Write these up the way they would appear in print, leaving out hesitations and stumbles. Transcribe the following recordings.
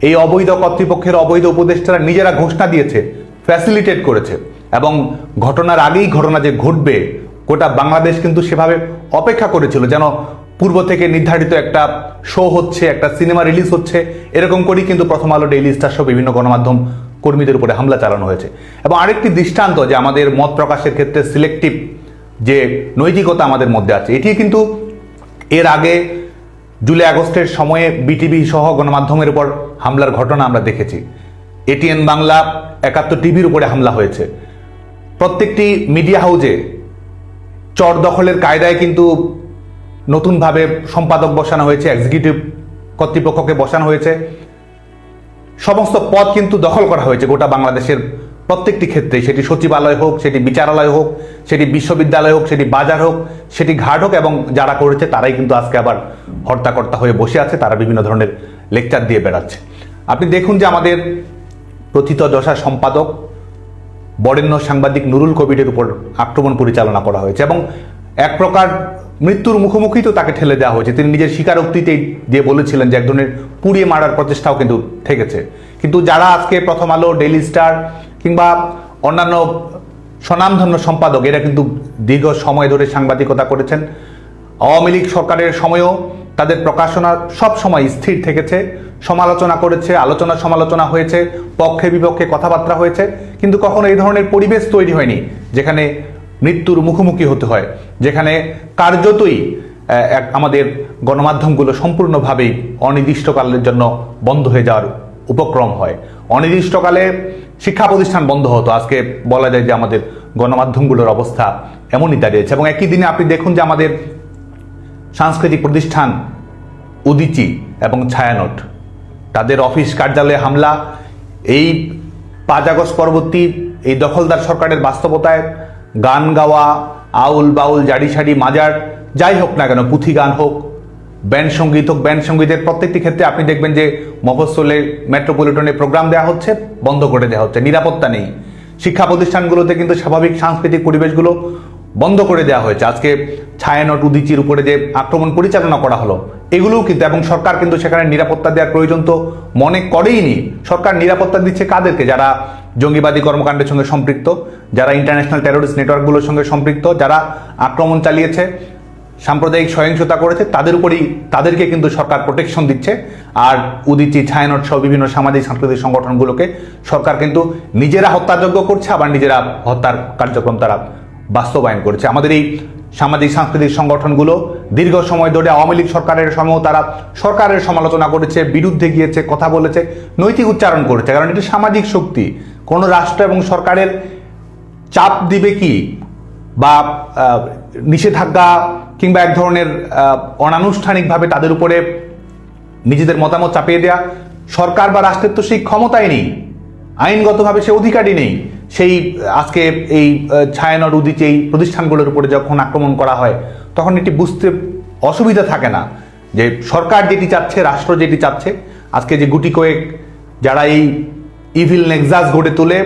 এই অবৈধ কর্তৃপক্ষের অবৈধ উপদেষ্টারা নিজেরা ঘোষণা দিয়েছে, ফ্যাসিলিটেট করেছে, এবং ঘটনার আগেই ঘটনা যে ঘটবে গোটা বাংলাদেশ কিন্তু সেভাবে অপেক্ষা করেছিল, যেন পূর্ব থেকে নির্ধারিত একটা শো হচ্ছে, একটা সিনেমা রিলিজ হচ্ছে, এরকম করেই কিন্তু প্রথম আলো, ডেইলি স্টার সহ বিভিন্ন গণমাধ্যম কর্মীদের উপরে হামলা চালানো হয়েছে। এবং আরেকটি দৃষ্টান্ত যে আমাদের মত প্রকাশের ক্ষেত্রে সিলেক্টিভ যে নৈতিকতা আমাদের মধ্যে আছে, এটি কিন্তু এর আগে জুলাই আগস্টের সময়ে বিটিভি সহ গণমাধ্যমের উপর হামলার ঘটনা আমরা দেখেছি। এটিএন বাংলা, একাত্তর টিভির উপরে হামলা হয়েছে। প্রত্যেকটি মিডিয়া হাউজে চর দখলের কায়দায় কিন্তু নতুনভাবে সম্পাদক বসানো হয়েছে, এক্সিকিউটিভ কর্তৃপক্ষকে বসানো হয়েছে, সমস্ত পদ কিন্তু দখল করা হয়েছে গোটা বাংলাদেশের প্রত্যেকটি ক্ষেত্রে, সেটি সচিবালয় হোক, সেটি বিচারালয় হোক, সেটি বিশ্ববিদ্যালয় হোক, সেটি বাজার হোক, সেটি ঘাট হোক, এবং যারা করেছে তারাই কিন্তু আজকে আবার হর্তাকর্তা হয়ে বসে আছে, তারা বিভিন্ন ধরনের লেকচার দিয়ে বেড়াচ্ছে। আপনি দেখুন যে আমাদের প্রথিতযশা সম্পাদক বরেণ্য সাংবাদিক নুরুল কবিরের উপর আক্রমণ পরিচালনা করা হয়েছে, এবং এক প্রকার মৃত্যুর মুখোমুখি তো তাকে ঠেলে দেওয়া হয়েছে। তিনি নিজের স্বীকারোক্তিতেই দিয়ে বলেছিলেন যে একজনের পুড়িয়ে মারার প্রচেষ্টাও কিন্তু থেকেছে। কিন্তু যারা আজকে প্রথম আলো, ডেইলি স্টার কিংবা অন্যান্য স্বনামধন্য সম্পাদক, এরা কিন্তু দীর্ঘ সময় ধরে সাংবাদিকতা করেছেন। আওয়ামী লীগ সরকারের সময়ও তাদের প্রকাশনা সব সময় স্থির থেকেছে, সমালোচনা করেছে, আলোচনা সমালোচনা হয়েছে, পক্ষে বিপক্ষে কথাবার্তা হয়েছে, কিন্তু কখনো এই ধরনের পরিবেশ তৈরি হয়নি যেখানে মৃত্যুর মুখোমুখি হতে হয়, যেখানে কার্যতই আমাদের গণমাধ্যমগুলো সম্পূর্ণভাবেই অনির্দিষ্টকালের জন্য বন্ধ হয়ে যাওয়ার উপক্রম হয়। অনির্দিষ্টকালে শিক্ষা প্রতিষ্ঠান বন্ধ হতো, আজকে বলা যায় যে আমাদের গণমাধ্যমগুলোর অবস্থা এমনই দাঁড়িয়েছে। এবং একই দিনে আপনি দেখুন যে আমাদের সাংস্কৃতিক প্রতিষ্ঠান উদীচী এবং ছায়ানট, তাদের অফিস কার্যালয়ে হামলা, এই 5 আগস্ট পরবর্তী এই দখলদার সরকারের বাস্তবতায় গান গাওয়া, আউল বাউল, জাড়ি সাড়ি, মাজার, যাই হোক না কেন, পুঁথি গান হোক, ব্যান্ড সঙ্গীত হোক, ব্যান্ড সঙ্গীতের প্রত্যেকটি ক্ষেত্রে আপনি দেখবেন যে মফস্বলে, মেট্রোপলিটনে প্রোগ্রাম দেওয়া হচ্ছে, বন্ধ করে দেওয়া হচ্ছে, নিরাপত্তা নেই। শিক্ষা প্রতিষ্ঠানগুলোতে কিন্তু স্বাভাবিক সাংস্কৃতিক পরিবেশগুলো বন্ধ করে দেওয়া হয়েছে। আজকে ছায়ানট, উদীচীর উপরে যে আক্রমণ পরিচালনা করা হলো, এগুলোও কিন্তু, এবং সরকার কিন্তু সেখানে নিরাপত্তা দেওয়ার প্রয়োজন তো মনে করেইনি। সরকার নিরাপত্তা দিচ্ছে কাদেরকে? যারা জঙ্গিবাদী কর্মকাণ্ডের সঙ্গে সম্পৃক্ত, যারা ইন্টারন্যাশনাল টেরোরিস্ট নেটওয়ার্কগুলোর সঙ্গে সম্পৃক্ত, যারা আক্রমণ চালিয়েছে, সাম্প্রদায়িক সহিংসতা করেছে, তাদেরকে কিন্তু সরকার প্রোটেকশন দিচ্ছে। আর উদীচী, ছায়ানট সহ বিভিন্ন সামাজিক সাংস্কৃতিক সংগঠনগুলোকে সরকার কিন্তু নিজেরা হত্যাযজ্ঞ করছে, আবার নিজেরা হত্যার কার্যক্রম তারা বাস্তবায়ন করেছে। আমাদের এই সামাজিক সাংস্কৃতিক সংগঠনগুলো দীর্ঘ সময় ধরে আওয়ামী লীগ সরকারের সময়ও তারা সরকারের সমালোচনা করেছে, বিরুদ্ধে গিয়েছে, কথা বলেছে, নৈতিক উচ্চারণ করেছে, কারণ এটি সামাজিক শক্তি। কোনো রাষ্ট্র এবং সরকারের চাপ দিবে কি, বা নিষেধাজ্ঞা কিংবা এক ধরনের অনানুষ্ঠানিকভাবে তাদের উপরে নিজেদের মতামত চাপিয়ে দেয়া, সরকার বা রাষ্ট্রের তো সেই ক্ষমতাই নেই, আইনগতভাবে সে অধিকারই নেই। সেই আজকে এই ছায়ানট, উদীচী এই প্রতিষ্ঠানগুলোর উপরে যখন আক্রমণ করা হয়, তখন এটি বুঝতে অসুবিধা থাকে না যে সরকার যেটি চাচ্ছে, রাষ্ট্র যেটি চাচ্ছে। আজকে যে গুটি কয়েক যারা এই ইভিল নেক্সাস গড়ে তুলে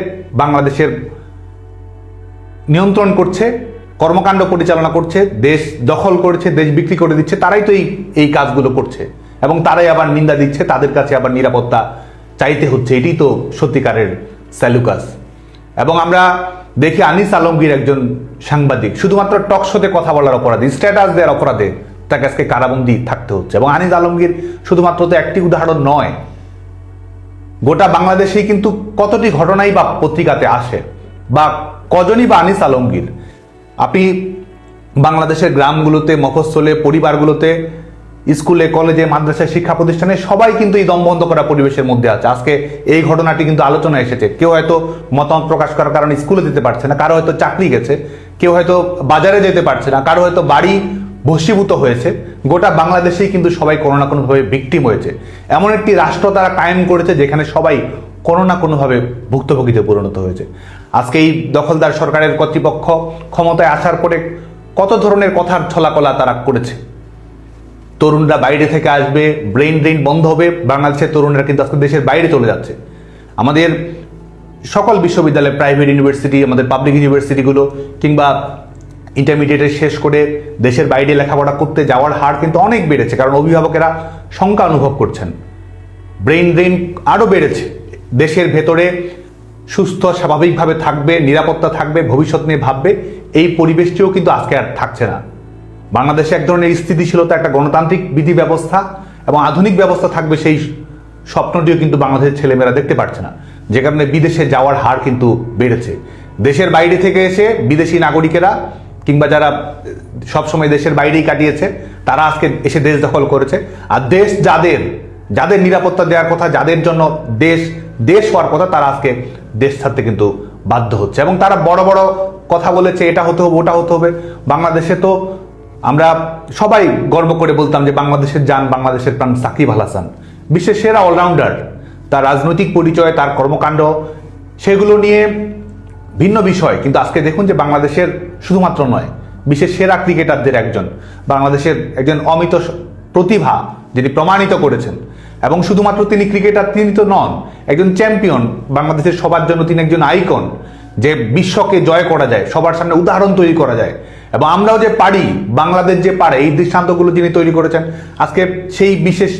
বাংলাদেশের নিয়ন্ত্রণ করছে, কর্মকাণ্ড পরিচালনা করছে, দেশ দখল করেছে, দেশ বিক্রি করে দিচ্ছে, তারাই তো এই কাজগুলো করছে, এবং তারাই আবার নিন্দা দিচ্ছে, তাদের কাছে আবার নিরাপত্তা চাইতে হচ্ছে। এটি তো সত্যিকারের স্যালুকাস। এবং আমরা দেখি আনিস আলমগীর একজন সাংবাদিক, শুধুমাত্র টক শোতে কথা বলার অপরাধে, স্ট্যাটাস দেওয়ার অপরাধে তাকে আজকে কারাবন্দী থাকতে হচ্ছে। এবং আনিস আলমগীর শুধুমাত্র তো একটি উদাহরণ নয়, গোটা বাংলাদেশেই কিন্তু কতটি ঘটনাই বা পত্রিকাতে আসে, বা কজনই বা আনিস আলমগীর। আপনি বাংলাদেশের গ্রামগুলোতে, মফস্বলে, পরিবারগুলোতে, স্কুলে, কলেজে, মাদ্রাসায়, শিক্ষা প্রতিষ্ঠানে সবাই কিন্তু এই দমবন্ধ করা পরিবেশের মধ্যে আছে। আজকে এই ঘটনাটি কিন্তু আলোচনায় এসেছে। কেউ হয়তো মতামত প্রকাশ করার কারণে স্কুলে যেতে পারছে না, কারো হয়তো চাকরি গেছে, কেউ হয়তো বাজারে যেতে পারছে না, কারো হয়তো বাড়ি ভস্মীভূত হয়েছে। গোটা বাংলাদেশেই কিন্তু সবাই কোনো না কোনোভাবে ভিকটিম হয়েছে। এমন একটি রাষ্ট্র তারা কায়েম করেছে যেখানে সবাই কোনো না কোনোভাবে ভুক্তভোগীতে পরিণত হয়েছে। আজকে এই দখলদার সরকারের কর্তৃপক্ষ ক্ষমতায় আসার পরে কত ধরনের কথার ছলাকলা তারা করেছে। তরুণরা বাইরে থেকে আসবে, ব্রেন ড্রেন বন্ধ হবে, বাংলাদেশের তরুণরা কিন্তু আজকে দেশের বাইরে চলে যাচ্ছে। আমাদের সকল বিশ্ববিদ্যালয়, প্রাইভেট ইউনিভার্সিটি, আমাদের পাবলিক ইউনিভার্সিটিগুলো কিংবা ইন্টারমিডিয়েটে শেষ করে দেশের বাইরে লেখাপড়া করতে যাওয়ার হার কিন্তু অনেক বেড়েছে, কারণ অভিভাবকেরা শঙ্কা অনুভব করছেন। ব্রেইন ড্রেন আরও বেড়েছে। দেশের ভেতরে সুস্থ স্বাভাবিকভাবে থাকবে, নিরাপত্তা থাকবে, ভবিষ্যৎ নিয়ে ভাববে, এই পরিবেশটিও কিন্তু আজকে আর থাকছে না। বাংলাদেশে এক ধরনের স্থিতিশীলতা, একটা গণতান্ত্রিক বিধি ব্যবস্থা এবং আধুনিক ব্যবস্থা থাকবে, সেই স্বপ্নটিও কিন্তু বাংলাদেশের ছেলেমেয়েরা দেখতে পারছে না, যে কারণে বিদেশে যাওয়ার হার কিন্তু বেড়েছে। দেশের বাইরে থেকে এসে বিদেশি নাগরিকেরা কিংবা যারা সবসময় দেশের বাইরেই কাটিয়েছে, তারা আজকে এসে দেশ দখল করেছে। আর দেশ যাদের নিরাপত্তা দেওয়ার কথা, যাদের জন্য দেশ হওয়ার কথা, তারা আজকে দেশ ছাড়তে কিন্তু বাধ্য হচ্ছে। এবং তারা বড় বড় কথা বলেছে, এটা হতে হবে, ওটা হতে হবে। বাংলাদেশে তো আমরা সবাই গর্ব করে বলতাম যে বাংলাদেশের জান, বাংলাদেশের প্রাণ সাকিব আল হাসান, বিশ্বের সেরা অলরাউন্ডার। তার রাজনৈতিক পরিচয়, তার কর্মকাণ্ড, সেগুলো নিয়ে ভিন্ন বিষয়। কিন্তু আজকে দেখুন যে বাংলাদেশের শুধুমাত্র নয়, বিশ্বের সেরা ক্রিকেটারদের একজন, বাংলাদেশের একজন অমিত প্রতিভা যিনি প্রমাণিত করেছেন। এবং শুধুমাত্র তিনি ক্রিকেটার, তিনি তো নন, একজন চ্যাম্পিয়ন। বাংলাদেশের সবার জন্য তিনি একজন আইকন, যে বিশ্বকে জয় করা যায়, সবার সামনে উদাহরণ তৈরি করা যায়। এবং আমরাও যে পারি, বাংলাদেশ যে পারে, এই দৃষ্টান্তগুলো যিনি তৈরি করেছেন। আজকে সেই বিশেষ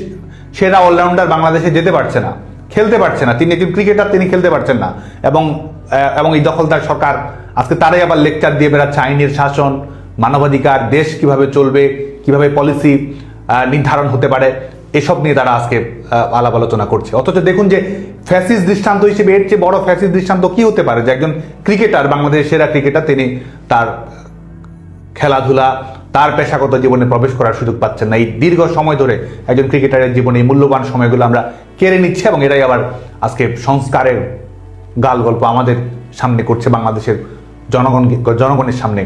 সেরা অলরাউন্ডার বাংলাদেশে যেতে পারছে না, খেলতে পারছে না। তিনি একজন ক্রিকেটার, তিনি খেলতে পারছেন না। এবং এই দখলদার সরকার আজকে তারাই আবার লেকচার দিয়ে বেড়াচ্ছে আইনের শাসন, মানবাধিকার, দেশ কিভাবে চলবে, কিভাবে পলিসি নির্ধারণ হতে পারে, এসব নিয়ে তারা আজকে আলাপ আলোচনা করছে। অথচ দেখুন যে ফ্যাসিস্ট দৃষ্টান্ত হিসেবে এর চেয়ে বড় ফ্যাসিস্ট দৃষ্টান্ত কি হতে পারে, যে একজন ক্রিকেটার, বাংলাদেশের সেরা ক্রিকেটার, তিনি তার খেলাধুলা, তার পেশাগত জীবনে প্রবেশ করার সুযোগ পাচ্ছেন না। এই দীর্ঘ সময় ধরে একজন ক্রিকেটারের জীবনে এই মূল্যবান সময়গুলো আমরা কেড়ে নিচ্ছে, এবং এরাই আবার আজকে সংস্কারের গাল গল্প আমাদের সামনে করছে, বাংলাদেশের জনগণের সামনে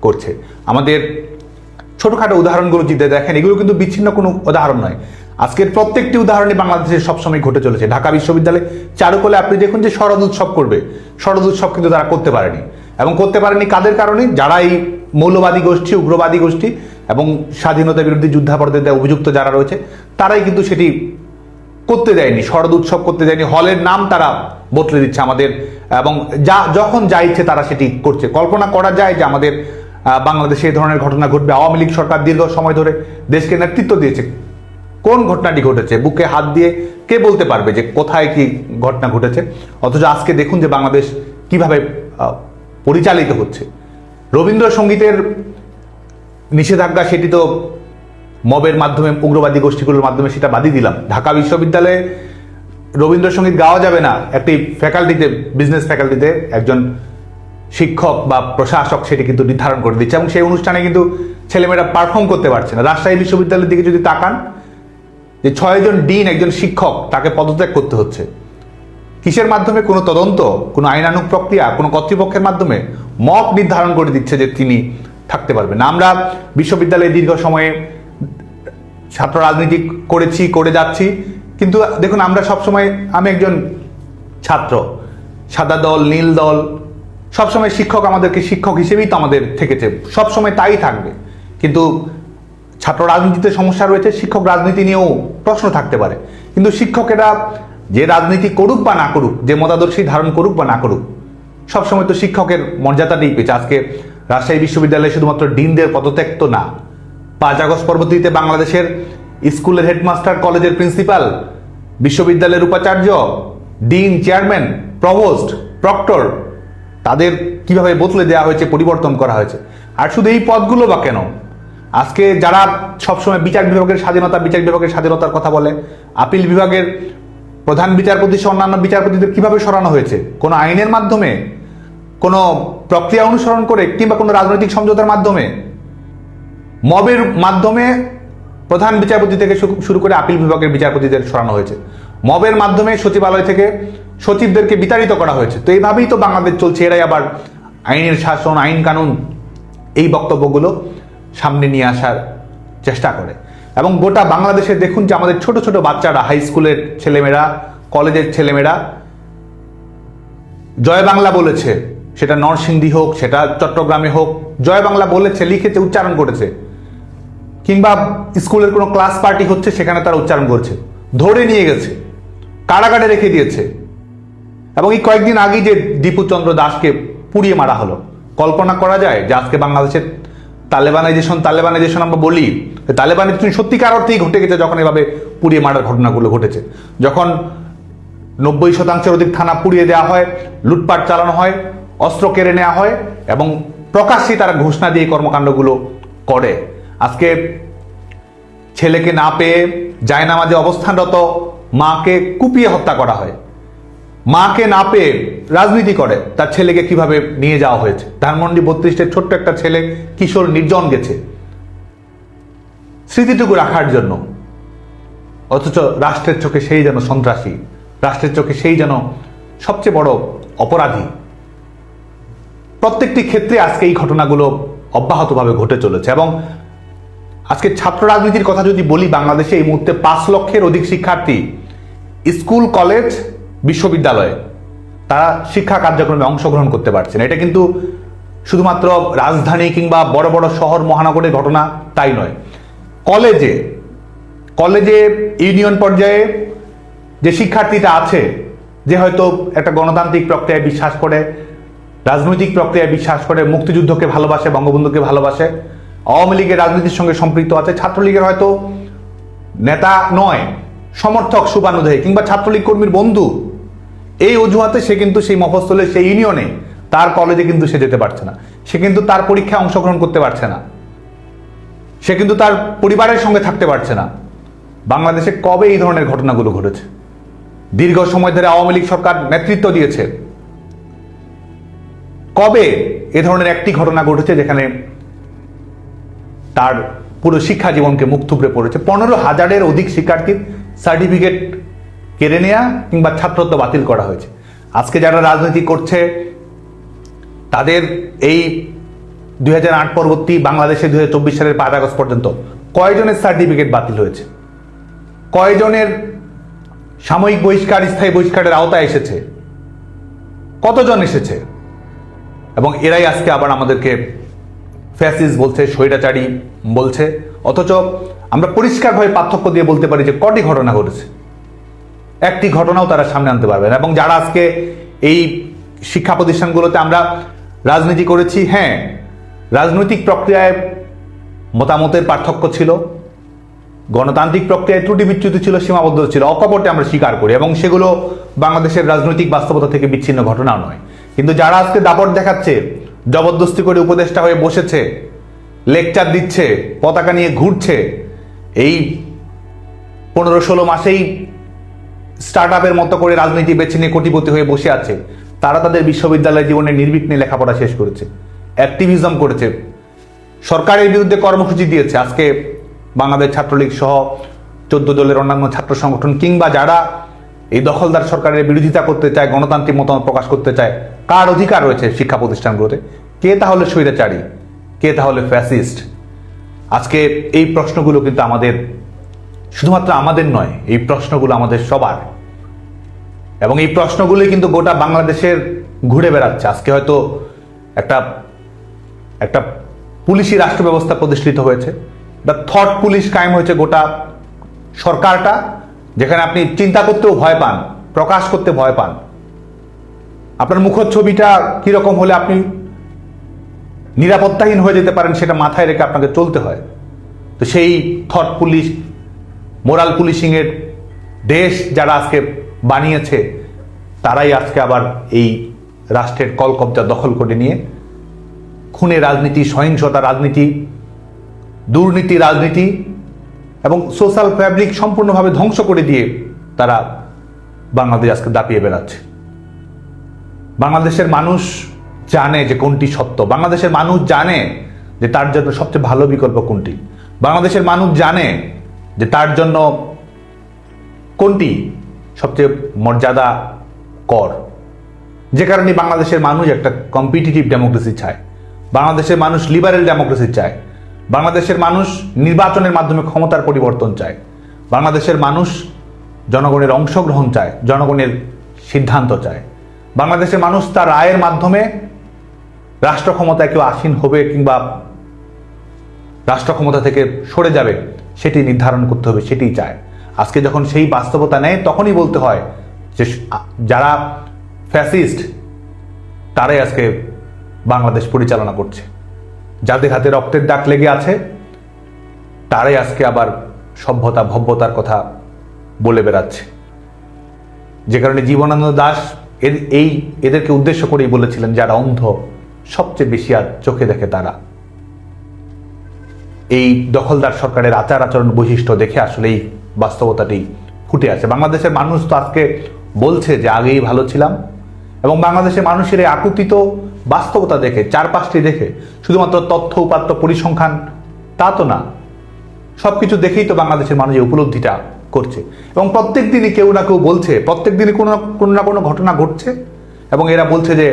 করছে। আমাদের ছোটখাটো উদাহরণগুলো যদি দেখেন, এগুলো কিন্তু বিচ্ছিন্ন কোনো উদাহরণ নয়। আজকের প্রত্যেকটি উদাহরণে বাংলাদেশে সবসময় ঘটে চলেছে। ঢাকা বিশ্ববিদ্যালয়ে চারুকলে আপনি দেখুন যে শরৎ উৎসব করবে, শরৎ উৎসব কিন্তু তারা করতে পারেনি। এবং করতে পারেনি কাদের কারণে? যারা এই মৌলবাদী গোষ্ঠী, উগ্রবাদী গোষ্ঠী এবং স্বাধীনতা বিরোধী যুদ্ধাপরাধীদের অভিযুক্ত যারা রয়েছে, তারাই কিন্তু সেটি করতে দেয়নি, শরৎ উৎসব করতে দেয়নি। হলের নাম তারা বদলে দিচ্ছে আমাদের, এবং যখন যা ইচ্ছে তারা সেটি করছে। কল্পনা করা যায় যে আমাদের বাংলাদেশে এই ধরনের ঘটনা ঘটবে। আওয়ামী লীগ সরকার দীর্ঘ সময় ধরে দেশকে নেতৃত্ব দিয়েছে। কোন ঘটনাটি ঘটেছে? বুকে হাত দিয়ে কে বলতে পারবে যে কোথায় কি ঘটনা ঘটেছে? অথচ আজকে দেখুন যে বাংলাদেশ কিভাবে পরিচালিত হচ্ছে। রবীন্দ্রসঙ্গীতের নিষেধাজ্ঞা, সেটি তো মবের মাধ্যমে, উগ্রবাদী গোষ্ঠীগুলোর মাধ্যমে সেটা বাদই দিলাম। ঢাকা বিশ্ববিদ্যালয়ে রবীন্দ্রসঙ্গীত গাওয়া যাবে না, একটি ফ্যাকাল্টিতে, বিজনেস ফ্যাকাল্টিতে একজন শিক্ষক বা প্রশাসক সেটি কিন্তু নির্ধারণ করে দিচ্ছে, এবং সেই অনুষ্ঠানে কিন্তু ছেলেমেয়েরা পারফর্ম করতে পারছে না। রাজশাহী বিশ্ববিদ্যালয়ের দিকে যদি তাকান, যে 6 জন ডিন, একজন শিক্ষক, তাকে পদত্যাগ করতে হচ্ছে। কিসের মাধ্যমে? কোনো তদন্ত, কোনো আইনানুগ প্রক্রিয়া, কোনো কর্তৃপক্ষের মাধ্যমে মত নির্ধারণ করে দিচ্ছে যে তিনি থাকতে পারবেন না। আমরা বিশ্ববিদ্যালয়ে দীর্ঘ সময়ে ছাত্র রাজনীতি করে যাচ্ছি, কিন্তু দেখুন আমরা সবসময়, আমি একজন ছাত্র, সাদা দল, নীল দল, সবসময় শিক্ষক আমাদেরকে শিক্ষক হিসেবেই তো আমাদের থেকেছে, সবসময় তাই থাকবে। কিন্তু ছাত্র রাজনীতিতে সমস্যা রয়েছে, শিক্ষক রাজনীতি নিয়েও প্রশ্ন থাকতে পারে। কিন্তু শিক্ষকেরা যে রাজনীতি করুক বা না করুক, যে মতাদর্শী ধারণ করুক বা না করুক, সবসময় তো শিক্ষকের মর্যাদাটাই পেয়েছে। আজকে রাজশাহী বিশ্ববিদ্যালয়ে শুধুমাত্র ডিনদের পদত্যাগ তো না, 5 আগস্ট পরবর্তীতে বাংলাদেশের স্কুলের হেডমাস্টার, কলেজের প্রিন্সিপাল, বিশ্ববিদ্যালয়ের উপাচার্য, ডিন, চেয়ারম্যান, প্রভোস্ট, প্রক্টর, তাদের কিভাবে বদলে দেওয়া হয়েছে, পরিবর্তন করা হয়েছে। আর শুধু এই পদগুলো বা কেন, আজকে যারা সবসময় বিচার বিভাগের স্বাধীনতার কথা বলে, আপিল বিভাগের প্রধান বিচারপতি সহ অন্যান্য বিচারপতিদের কিভাবে সরানো হয়েছে? কোনো আইনের মাধ্যমে, কোনো প্রক্রিয়া অনুসরণ করে, কিংবা কোনো রাজনৈতিক সমঝোতার মাধ্যমে? মবের মাধ্যমে প্রধান বিচারপতি থেকে শুরু করে আপিল বিভাগের বিচারপতিদের সরানো হয়েছে। মবের মাধ্যমে সচিবালয় থেকে সচিবদেরকে বিতাড়িত করা হয়েছে। তো এইভাবেই তো বাংলাদেশ চলছে। এরাই আবার আইনের শাসন, আইন কানুন, এই বক্তব্যগুলো সামনে নিয়ে আসার চেষ্টা করে। এবং গোটা বাংলাদেশে দেখুন যে আমাদের ছোট ছোট বাচ্চারা, হাই স্কুলের ছেলেমেয়েরা, কলেজের ছেলেমেয়েরা জয় বাংলা বলেছে, সেটা নরসিংদী হোক, সেটা চট্টগ্রামে হোক, জয় বাংলা বলেছে, লিখেছে, উচ্চারণ করেছে। কিংবা স্কুলের কোনো ক্লাস পার্টি হচ্ছে, সেখানে তারা উচ্চারণ করছে। ধরে নিয়ে গেছে, কারাগারে রেখে দিয়েছে। এবং এই কয়েকদিন আগেই যে দীপুচন্দ্র দাসকে পুড়িয়ে মারা হলো, কল্পনা করা যায় যে আজকে বাংলাদেশের তালেবানাইজেশন আমরা বলি, তালেবানাইজেশন সত্যিকার অর্থেই ঘটে গেছে যখন এভাবে পুড়িয়ে মারার ঘটনাগুলো ঘটেছে, যখন 90% অধিক থানা পুড়িয়ে দেওয়া হয়, লুটপাট চালানো হয়, অস্ত্র কেড়ে নেওয়া হয় এবং প্রকাশ্যে তারা ঘোষণা দিয়ে কর্মকাণ্ডগুলো করে। আজকে ছেলেকে না পেয়ে জায়নামাজে অবস্থানরত মাকে কুপিয়ে হত্যা করা হয়, মাকে না পেয়ে রাজনীতি করে তার ছেলেকে কিভাবে নিয়ে যাওয়া হয়েছে। ধানমন্ডি 32-এর ছোট্ট একটা ছেলে কিশোর নির্জন গেছে স্মৃতিটুকু রাখার জন্য, অথচ রাষ্ট্রের চোখে সেই যেন সন্ত্রাসী, রাষ্ট্রের চোখে সেই যেন সবচেয়ে বড় অপরাধী। প্রত্যেকটি ক্ষেত্রে আজকে এই ঘটনাগুলো অব্যাহতভাবে ঘটে চলেছে। এবং আজকে ছাত্র রাজনীতির কথা যদি বলি, বাংলাদেশে এই মুহূর্তে 5 লক্ষের অধিক শিক্ষার্থী স্কুল, কলেজ, বিশ্ববিদ্যালয়ে তারা শিক্ষা কার্যক্রমে অংশগ্রহণ করতে পারছে না। এটা কিন্তু শুধুমাত্র রাজধানী কিংবা বড় বড় শহর মহানগরের ঘটনা তাই নয়, কলেজে ইউনিয়ন পর্যায়ে যে শিক্ষার্থীটা আছে, যে হয়তো একটা গণতান্ত্রিক প্রক্রিয়ায় বিশ্বাস করে, রাজনৈতিক প্রক্রিয়ায় বিশ্বাস করে, মুক্তিযুদ্ধকে ভালোবাসে, বঙ্গবন্ধুকে ভালোবাসে, আওয়ামী লীগের রাজনীতির সঙ্গে সম্পৃক্ত আছে, ছাত্রলীগের হয়তো নেতা নয়, সমর্থক শুভানুধ্যায়ী কিংবা ছাত্রলীগ কর্মীর বন্ধু, এই অজুহাতে সে কিন্তু সেই মফস্বলে, সেই ইউনিয়নে, তার কলেজে কিন্তু সে যেতে পারছে না, সে কিন্তু তার পরীক্ষায় অংশগ্রহণ করতে পারছে না, সে কিন্তু তার পরিবারের সঙ্গে থাকতে পারছে না। বাংলাদেশে কবে এই ধরনের ঘটনাগুলো ঘটেছে? দীর্ঘ সময় ধরে আওয়ামী লীগ সরকার নেতৃত্ব দিয়েছে, কবে এ ধরনের একটি ঘটনা ঘটেছে যেখানে তার পুরো শিক্ষা জীবনকে মুখ থুবড়ে পড়েছে? 15,000-এর অধিক শিক্ষার্থীর সার্টিফিকেট কেড়ে নেওয়া কিংবা ছাত্রত্ব বাতিল করা হয়েছে। আজকে যারা রাজনীতি করছে তাদের এই 2008 পরবর্তী বাংলাদেশে 2024 সালের 5 আগস্ট পর্যন্ত কয়জনের সার্টিফিকেট বাতিল হয়েছে? কয়জনের সাময়িক বহিষ্কার, স্থায়ী বহিষ্কারের আওতায় এসেছে? কতজন এসেছে? এবং এরাই আজকে আবার আমাদেরকে ফ্যাসিস্ট বলছে, স্বৈরাচারী বলছে, অথচ আমরা পরিষ্কারভাবে পার্থক্য দিয়ে বলতে পারি যে কটি ঘটনা ঘটেছে। একটি ঘটনাও তারা সামনে আনতে পারবে না। এবং যারা আজকে এই শিক্ষা প্রতিষ্ঠানগুলোতে আমরা রাজনীতি করেছি, হ্যাঁ, রাজনৈতিক প্রক্রিয়ায় মতামতের পার্থক্য ছিল, গণতান্ত্রিক প্রক্রিয়ায় ত্রুটি বিচ্যুতি ছিল, সীমাবদ্ধ ছিল, অকপটে আমরা স্বীকার করি এবং সেগুলো বাংলাদেশের রাজনৈতিক বাস্তবতা থেকে বিচ্ছিন্ন ঘটনাও নয়। কিন্তু যারা আজকে দাপট দেখাচ্ছে, জবরদস্তি করে উপদেষ্টা হয়ে বসেছে, লেকচার দিচ্ছে, পতাকা নিয়ে ঘুরছে, এই 15-16 মাসেই স্টার্ট আপের মতো করে রাজনীতি বেছে নিয়ে কোটিপতি হয়ে বসে আছে, তারা তাদের বিশ্ববিদ্যালয় জীবনে নির্বিঘ্নে লেখাপড়া শেষ করেছে, অ্যাক্টিভিজম করেছে, সরকারের বিরুদ্ধে কর্মসূচি দিয়েছে। আজকে বাংলাদেশ ছাত্রলীগ সহ 14 দলের অন্যান্য ছাত্র সংগঠন কিংবা যারা এই দখলদার সরকারের বিরোধিতা করতে চায়, গণতান্ত্রিক মতামত প্রকাশ করতে চায়, কার অধিকার রয়েছে শিক্ষা প্রতিষ্ঠানগুলোতে? কে তাহলে স্বৈরাচারী, কে তাহলে ফ্যাসিস্ট? আজকে এই প্রশ্নগুলো কিন্তু আমাদের, শুধুমাত্র আমাদের নয়, এই প্রশ্নগুলো আমাদের সবার, এবং এই প্রশ্নগুলোই কিন্তু গোটা বাংলাদেশের ঘুরে বেড়াচ্ছে। আজকে হয়তো একটা পুলিশি রাষ্ট্র ব্যবস্থা প্রতিষ্ঠিত হয়েছে, দ্য থট পুলিশ কায়েম হয়েছে গোটা সরকারটা, যেখানে আপনি চিন্তা করতেও ভয় পান, প্রকাশ করতে ভয় পান। আপনার মুখচ্ছবিটা কিরকম হলে আপনি নিরাপত্তাহীন হয়ে যেতে পারেন সেটা মাথায় রেখে আপনাকে চলতে হয়। তো সেই থট পুলিশ, মোরাল পুলিশিং এর দেশ যারা আজকে বানিয়েছে, তারাই আজকে আবার এই রাষ্ট্রের কলকব্জা দখল করে নিয়ে খুনের রাজনীতি, সহিংসতা রাজনীতি, দুর্নীতি রাজনীতি এবং সোশ্যাল ফ্যাব্রিক সম্পূর্ণভাবে ধ্বংস করে দিয়ে তারা বাংলাদেশ আজকে দাপিয়ে বেড়াচ্ছে। বাংলাদেশের মানুষ জানে যে কোনটি সত্য, বাংলাদেশের মানুষ জানে যে তার জন্য সবচেয়ে ভালো বিকল্প কোনটি, বাংলাদেশের মানুষ জানে যে তার জন্য কোনটি সবচেয়ে মর্যাদা কর। যে কারণে বাংলাদেশের মানুষ একটা কম্পিটিটিভ ডেমোক্রেসি চায়, বাংলাদেশের মানুষ লিবারেল ডেমোক্রেসি চায়, বাংলাদেশের মানুষ নির্বাচনের মাধ্যমে ক্ষমতার পরিবর্তন চায়, বাংলাদেশের মানুষ জনগণের অংশগ্রহণ চায়, জনগণের সিদ্ধান্ত চায়, বাংলাদেশের মানুষ তার রায়ের মাধ্যমে রাষ্ট্র ক্ষমতায় কেউ আসীন হবে কিংবা রাষ্ট্র ক্ষমতা থেকে সরে যাবে সেটি নির্ধারণ করতে হবে, সেটি চায়। আজকে যখন সেই বাস্তবতা নেয় তখনই বলতে হয় যে যারা ফ্যাসিস্ট তারাই আজকে বাংলাদেশ পরিচালনা করছে, যাদের হাতে রক্তের দাগ লেগে আছে তারাই আজকে আবার সভ্যতা ভব্যতার কথা বলে বেড়াচ্ছে। যে কারণে জীবনানন্দ দাশ এদেরকে উদ্দেশ্য করেই বলেছিলেন, যারা অন্ধ সবচেয়ে বেশি আর চোখে দেখে তারা। এই দখলদার সরকারের আচার আচরণ বৈশিষ্ট্য দেখে আসলে এই বাস্তবতাটি ফুটে আছে। বাংলাদেশের মানুষ তো আজকে বলছে যে আগেই ভালো ছিলাম, এবং বাংলাদেশের মানুষের এই আকুতিত বাস্তবতা দেখে, চারপাশটি দেখে, শুধুমাত্র তথ্য উপাত্ত পরিসংখ্যান তা তো না, সবকিছু দেখেই তো বাংলাদেশের মানুষ এই উপলব্ধিটা করছে। এবং প্রত্যেক দিনই কেউ না কেউ বলছে, প্রত্যেক দিনই কোনো না কোনো ঘটনা ঘটছে, এবং এরা বলছে যে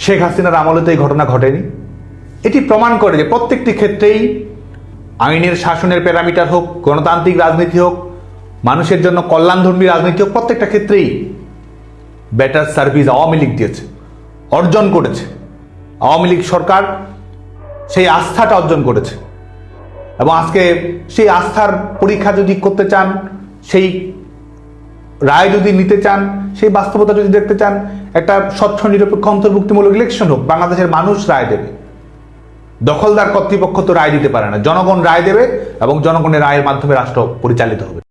শেখ হাসিনার আমলে তো এই ঘটনা ঘটেনি। এটি প্রমাণ করে যে প্রত্যেকটি ক্ষেত্রেই আইনের শাসনের প্যারামিটার হোক, গণতান্ত্রিক রাজনীতি হোক, মানুষের জন্য কল্যাণধর্মী রাজনীতি হোক, প্রত্যেকটা ক্ষেত্রেই বেটার সার্ভিস আওয়ামী লীগ দিয়েছে, অর্জন করেছে। আওয়ামী লীগ সরকার সেই আস্থাটা অর্জন করেছে, এবং আজকে সেই আস্থার পরীক্ষা যদি করতে চান, সেই রায় যদি নিতে চান, সেই বাস্তবতা যদি দেখতে চান, একটা স্বচ্ছ নিরপেক্ষ অন্তর্ভুক্তিমূলক ইলেকশন হোক, বাংলাদেশের মানুষ রায় দেবে। দখলদার কর্তৃপক্ষ তো রায় দিতে পারে না, জনগণ রায় দেবে, এবং জনগণের রায়ের মাধ্যমে রাষ্ট্র পরিচালিত হবে।